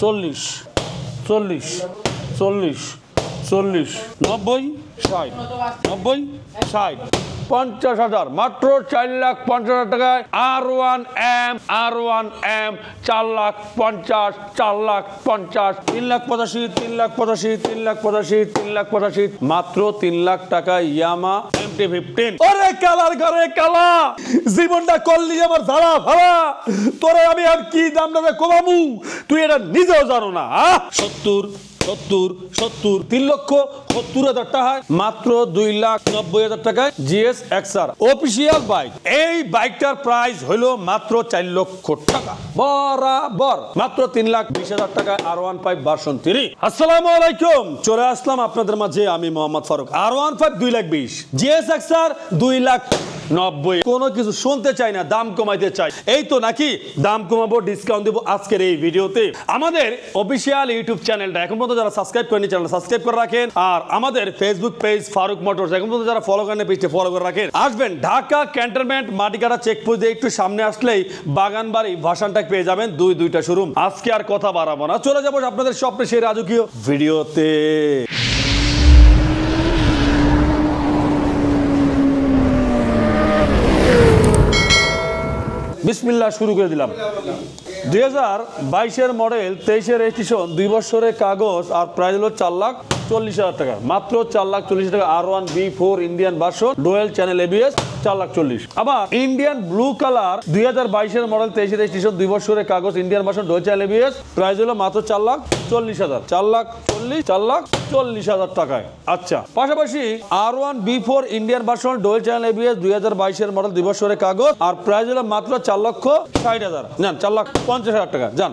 40 40 40 40 90 60 90 60 50,000 মাত্র 4,50,000 টাকায় R1M 4,50,000 4,50,000 3,85,000 3,85,000 3,85,000 3,85,000 মাত্র 3 লাখ টাকায় ইয়ামা MT-15। ওরে কালার ঘরে কালা জীবনটা করলি আমার ধারা ভাড়া তোরে আমি আর কি দামটা কমাবো তুই এটা নিজেও জানো না। 70 70 70 3,70,000 টাকায় মাত্র 2,90,000 টাকায় GS XR অফিসিয়াল বাইক। এই বাইকটার প্রাইস হলো মাত্র 4 লক্ষ টাকা বরাবর মাত্র 3,20,000 টাকায় R15 ভার্সন 3। আসসালামু আলাইকুম, চলে আসলাম আপনাদের মাঝে আমি Mohammad Faruk. R15 2,20,000, GS XR 2,90,000। কোনো কিছু শুনতে চাই না, দাম কমাইতে চাই, এই তো নাকি দাম কমাবো, ডিসকাউন্ট দেবো আজকের এই ভিডিওতে। আমাদের অফিসিয়াল ইউটিউব চ্যানেলটা এখন পর্যন্ত যারা সাবস্ক্রাইব করেনি চ্যানেল সাবস্ক্রাইব করে রাখেন, আর আমাদের ফেসবুক পেজ ফারুক মোটরস এখন পর্যন্ত যারা ফলো করেন পেজটা ফলো করে রাখেন। আসবেন ঢাকা ক্যান্টনমেন্ট মাটিকাটা চেকপোস্ট দিয়ে একটু সামনে আসলেই বাগানবাড়ি ভাসানটাক পেয়ে যাবেন, দুইটা শোরুম। আজকে আর কথা বাড়াবো না, চলে যাবো আপনাদের স্বপ্নের সেই রাজকীয় ভিডিওতে। বিসমিল্লাহ শুরু করে দিলাম। 2022-এর মডেল 23-এর রেজিস্ট্রেশন 2 বছরের কাগজ আর প্রাইস হলো 4,40,000 টাকা মাত্র 4,40,000 টাকা। R1 B4 Indian version dual channel ABS 4,40,000। আবার ইন্ডিয়ান ব্লু কালার 2022-এর মডেল 23-এর রেজিস্ট্রেশন 2 বছরের কাগজ Indian version dual channel ABS price হলো মাত্র 4,40,000 4,40,000 টাকায়। আচ্ছা, পাশাপাশি R1 B4 Indian version dual channel ABS 2022-এর মডেল 2 বছরের কাগজ আর প্রাইস হলো মাত্র 4,60,000 নেন 4,50,000 টাকা যান।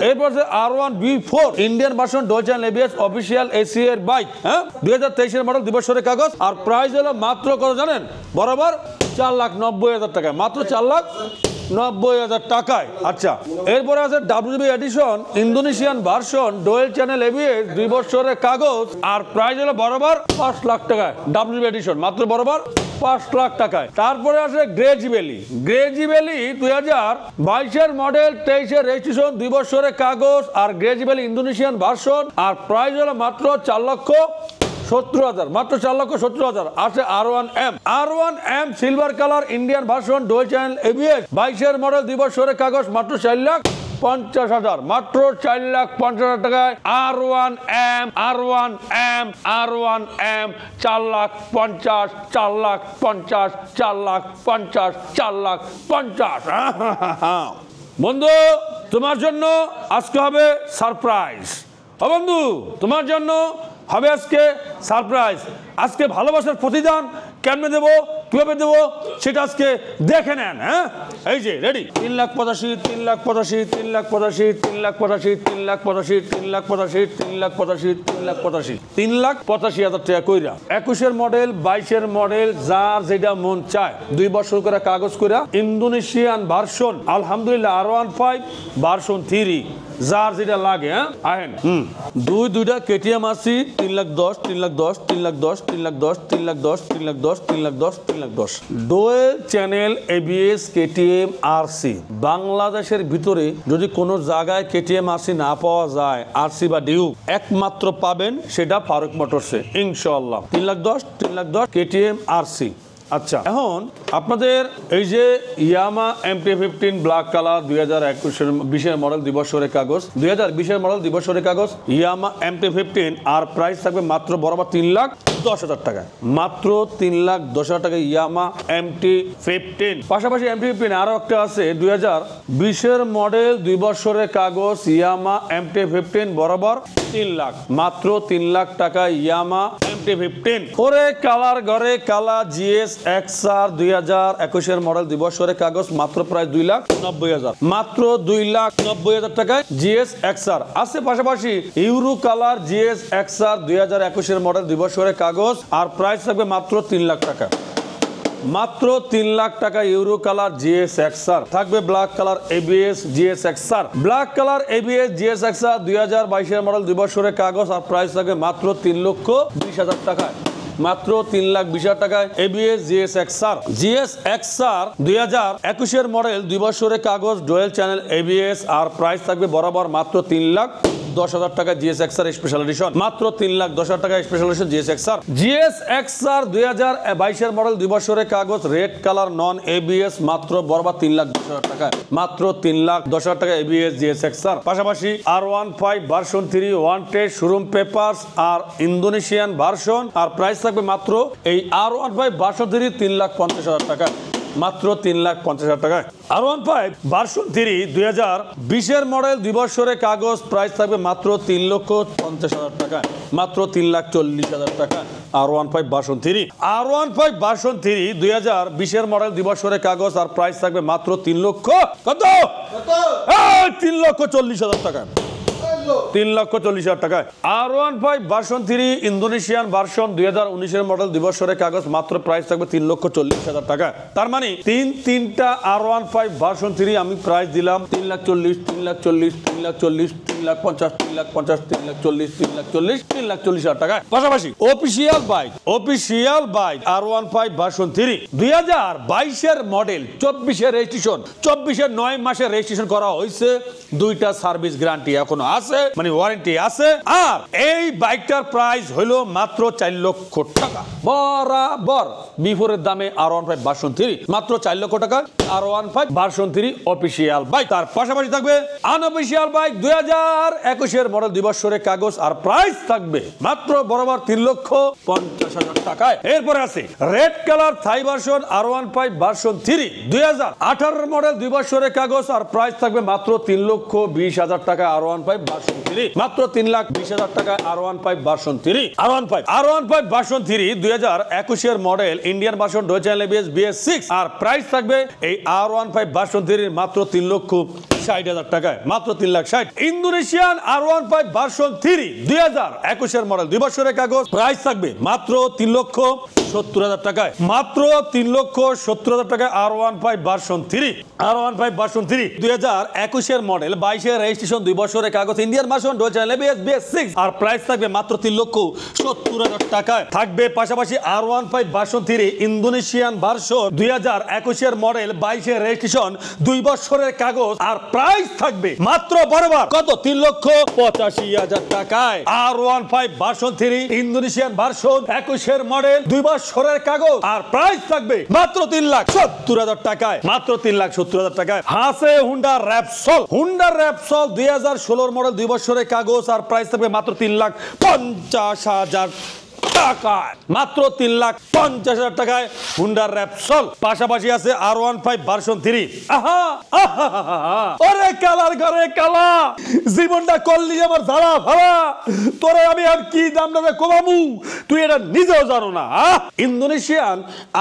এরপর R1 B4 Indian version dual channel ABS official AC এর বাইক, হ্যাঁ 2023-এর মডেল 2 বছরের কাগজ আর প্রাইস হলো মাত্র কত জানেন, বরাবর 4,90,000 টাকায় মাত্র 4,90,000 টাকায়। আচ্ছা, এরপরে আছে WB addition Indonesian version dual channel ABS 2 বছরের কাগজ আর প্রাইস হলো বরাবর 5 লাখ টাকায়। WB এডিশন মাত্র বরাবর 5 লাখ টাকায়। তারপরে আছে গ্রেজি ভ্যালি 2022-এর মডেল 23-এর রেজিস্ট্রেশন 2 বছরের কাগজ আর গ্রেজি ভ্যালি ইন্দোনেশিয়ান ভার্সন আর প্রাইস হলো মাত্র 4,70,000 মাত্র 4,70,000। আছে R1M silver colour Indian version dual channel ABS 22-এর মডেল 2 বছরের কাগজ মাত্র 4,50,000 মাত্র 4,50,000 টাকায়। R1M 4,50,000 4,50,000 বন্ধু তোমার জন্য আজকে হবে সারপ্রাইজ। বন্ধু তোমার জন্য হবে আজকে সারপ্রাইজ। আজকে ভালোবাসার প্রতিদান কেমনে দেবো, কিভাবে দেবো সেটা আজকে দেখে নেন। হ্যাঁ, এই যে রেডি। 3,85,000 3,85,000 3,85,000 3,85,000 3,85,000 3,85,000 3,85,000 3,85,000 3,85,000 টাকা কইরা। 21-এর মডেল 22-এর মডেল যার যেটা মন চায় 2 বছর করে কাগজ কইরা ইন্দোনেশিয়ান ভার্সন আলহামদুলিল্লাহ R15 ভার্সন 3 যার যেটা লাগে। হ্যাঁ আহেন দুইটা KTM আসি 3,10,000 3,10,000 3,10,000 3,10,000 3,10,000 3,10,000 3,10,000 3,10,000 dual channel ABS KTM RC। বাংলাদেশের ভিতরে যদি কোনো জায়গায় KTM RC না পাওয়া যায়, RC বা ডিউ একমাত্র পাবেন সেটা ফারুক মোটরসে ইনশাআল্লাহ। 3,10,000 3,10,000 KTM RC। আচ্ছা, এখন আপনাদের এই যে ইয়ামা MT-15 ব্ল্যাক কালার 2020-এর মডেল 2 বছরের কাগজ 2020-এর মডেল 2 বছরের কাগজ ইয়ামা MT-15 আর প্রাইস থাকবে মাত্র বরাবর 3,10,000 টাকায় মাত্র 3,10,000 টাকায় ইয়ামা MT-15। পাশাপাশি MT-15 আরো একটা আছে 2020-এর মডেল 2 বছরের কাগজ ইয়ামা MT-15 বরাবর 3 লাখ মাত্র 3 লাখ টাকায় ইয়ামা MT-15। ওরে কালার ঘরে কালা GS XR 2021-এর মডেল 2 বছরের কাগজ মাত্র প্রায় 2,90,000 মাত্র 2,90,000 টাকায় GS XR আছে। পাশাপাশি ইউরো কালার GS XR 2021-এর মডেল 2 বছরের কাগজ আর প্রাইস থাকবে মাত্র 3 লাখ টাকা মাত্র 3 লাখ টাকা। ইউরো কালার GS XR থাকবে black colour ABS GS XR black colour ABS GS XR 2022-এর মডেল 2 বছরের কাগজ আর প্রাইস থাকবে মাত্র 3,20,000 টাকায় মাত্র 3,20,000 টাকায় ABS GS XR 2021-এর মডেল 2 বছরের কাগজ ডুয়াল চ্যানেল ABS আর প্রাইস থাকবে বরাবর মাত্র 3,10,000 3,10,000 টাকা GSXR স্পেশাল এডিশন, মাত্র 3,10,000 টাকা special edition GSXR। GSXR 2022 model 2 বছরের কাগজ, রেড কালার, নন ABS, মাত্র বরাবর 3,10,000 টাকা, মাত্র 3,10,000 টাকা ABS GSXR। পাশাপাশি R15 version 3 wanted showroom papers আর ইন্দোনেশিয়ান ভার্সন, আর প্রাইস থাকবে মাত্র এই R15 ভার্সন 3 3,50,000 টাকা, মাত্র 3,50,000 টাকায়। R15 ভার্সন 3 2020 মডেল 2 বছরের কাগজ, প্রাইস থাকবে মাত্র 3,50,000 টাকা, মাত্র 3,40,000 টাকা। R15 version 3, R15 version 3 2020 model 2 বছরের কাগজ, আর প্রাইস থাকবে মাত্র 3,40,000 টাকা, 3,40,000 টাকায়। R15 version 3 Indonesian version 2019 model 2 বছরের কাগজ, মাত্র প্রাইস থাকবে 3,40,000 টাকা। তার মানে তিনটা R15 ভার্সন 3 আমি প্রাইস দিলাম 3,40,000, 3,40,000, 3,40,000, 3,50,000, 3,50,000, 3,40,000, 3,40,000, 3,40,000 টাকায়। পাশাপাশি official bike R15 version 3 2022 model 24 registration, 24 9 মাসের রেজিস্ট্রেশন করা হয়েছে, 2টা সার্ভিস গ্যারান্টি এখনো আছে, মানে ওয়ারেন্টি আছে। আর এই বাইকটার প্রাইস হলো মাত্র 4 লক্ষ টাকা, বরাবর বিফোরের দামে R15 ভার্সন 3 মাত্র 4 লক্ষ টাকা। R15 version 3 official bike. তার পাশাপাশি থাকবে আনঅফিসিয়াল বাইক 2021 মডেল 2 বছরের কাগজ, আর প্রাইস থাকবে মাত্র বরাবর 3,50,000 টাকায়। এরপরে আছে রেড কালার থাই ভার্সন R15 ভার্সন 3 2018 মডেল 2 বছরের কাগজ, আর প্রাইস থাকবে মাত্র 3,20,000 টাকা। R15 ভার্সন 3 মাত্র 3,20,000 টাকা। R15 version 3 R15 version 3 2021 model Indian version dual ABS BS6, আর প্রাইস থাকবে এই R15 ভার্সন 3 মাত্র 3,60,000 টাকায়, মাত্র 3,60,000। ইন্দোনেশিয়ান R15 ভার্সন 3 2021 মডেল 2 বছরের কাগজ, প্রাইস থাকবে মাত্র 3,70,000 টাকায়, মাত্র 3,70,000 টাকায়। R15 ভার্সন 3 2021 মডেল 22 রেজিস্ট্রেশন 2 বছরের কাগজ, Indian version dual ABS BS6, আর প্রাইস থাকবে মাত্র 3,70,000 টাকায়। থাকবে পাশাপাশি R15 version 3 Indonesian version 2021 model 22 registration 2 বছরের কাগজ, আর প্রাইস থাকবে মাত্র বরাবর কত 3,85,000 টাকায়। R15 version 3 Indonesian version 21 model 2 বছরের কাগজ, আর প্রাইস থাকবে মাত্র 3,70,000 টাকায়, মাত্র 3,70,000 টাকায়। হাসে হুন্ডা র্যাপসল 2016 মডেল 2 বছরের কাগজ, আর প্রাইস থাকবে মাত্র 3,50,000 টাকায়, মাত্র 3,50,000 টাকায় হুন্ডা র্যাপসল। পাশাপাশি আছে R15 ভার্সন 3। ওরে কালার ঘরে কালা, জীবনটা করলি আমার ধারা ভাড়া, তোরে আমি আর কি দাম দেবে কমামু, তুই এটা নিজেও জানো না। Indonesian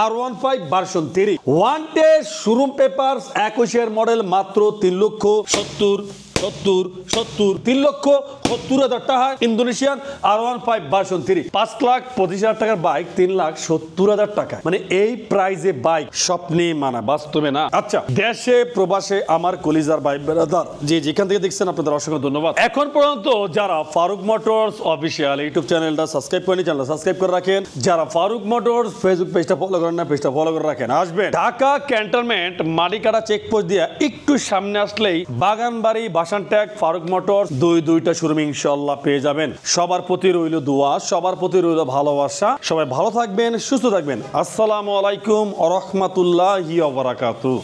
R15 version 3 wanted showroom papers 21 model, মাত্র 3,70,000 টাকা। ইন্দোনেশিয়ান R15 ভার্সন 3 5,25,000 টাকার বাইক 3,70,000 টাকা, মানে এই প্রাইজে বাইক স্বপ্নে মানা, বাস্তবে না। আচ্ছা, দেশে প্রবাসে আমার কলিজার ভাই ব্রাদার যে যেখান থেকে দেখছেন, আপনাদের অসংখ্য ধন্যবাদ। এখন পর্যন্ত যারা ফারুক মোটরস অফিসিয়াল ইউটিউব চ্যানেলটা সাবস্ক্রাইব করেনি, চ্যানেলটা সাবস্ক্রাইব করে রাখেন। যারা ফারুক মোটরস ফেসবুক পেজটা ফলো করেন না, পেজটা ফলো করে রাখেন। আসবেন ঢাকা ক্যান্টনমেন্ট মাটিকাটা চেকপোস্ট দিয়ে একটু সামনে আসলেই বাগানবাড়ি বাসান ট্যাগ ফারুক মোটরস, দুইটা শোরুম ইনশাআল্লাহ পেয়ে যাবেন। সবার প্রতি রইল দোয়া, সবার প্রতি রইল ভালোবাসা। সবাই ভালো থাকবেন, সুস্থ থাকবেন। আসসালামু আলাইকুম ওয়া রাহমাতুল্লাহি ওয়া বারাকাতুহু।